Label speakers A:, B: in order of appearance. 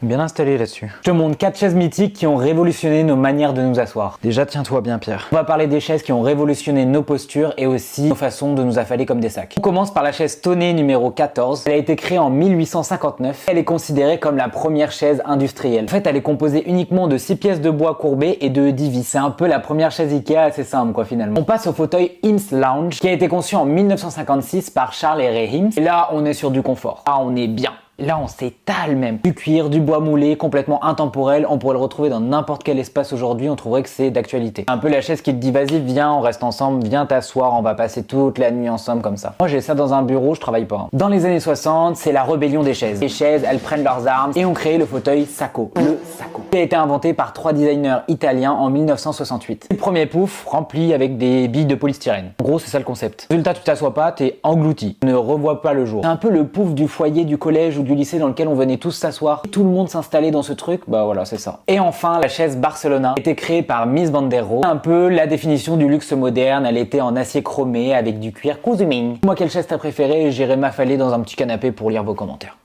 A: Bien installé là-dessus.
B: Je te montre 4 chaises mythiques qui ont révolutionné nos manières de nous asseoir.
A: Déjà, tiens-toi bien, Pierre.
B: On va parler des chaises qui ont révolutionné nos postures et aussi nos façons de nous affaler comme des sacs. On commence par la chaise Tonnet numéro 14. Elle a été créée en 1859. Elle est considérée comme la première chaise industrielle. En fait, elle est composée uniquement de 6 pièces de bois courbées et de 10 vis. C'est un peu la première chaise Ikea assez simple quoi finalement. On passe au fauteuil Hims Lounge qui a été conçu en 1956 par Charles et Ray Hims. Et là, on est sur du confort. Ah, on est bien. Là, on s'étale même. Du cuir, du bois moulé, complètement intemporel. On pourrait le retrouver dans n'importe quel espace aujourd'hui. On trouverait que c'est d'actualité. Un peu la chaise qui te dit vas-y, viens, on reste ensemble, viens t'asseoir, on va passer toute la nuit ensemble comme ça. Moi, j'ai ça dans un bureau, je travaille pas. Dans les années 60, c'est la rébellion des chaises. Les chaises, elles prennent leurs armes et ont créé le fauteuil Sacco. Le Sacco. Qui a été inventé par 3 designers italiens en 1968. Le premier pouf rempli avec des billes de polystyrène. En gros, c'est ça le concept. Résultat, tu t'assois pas, t'es englouti. Tu ne revois pas le jour. C'est un peu le pouf du foyer du collège ou du lycée dans lequel on venait tous s'asseoir. Tout le monde s'installait dans ce truc, bah voilà, c'est ça. Et enfin, la chaise Barcelona a été créée par Mies van der Rohe. Un peu la définition du luxe moderne, elle était en acier chromé avec du cuir cousu. Moi, quelle chaise t'as préférée? J'irai m'affaler dans un petit canapé pour lire vos commentaires.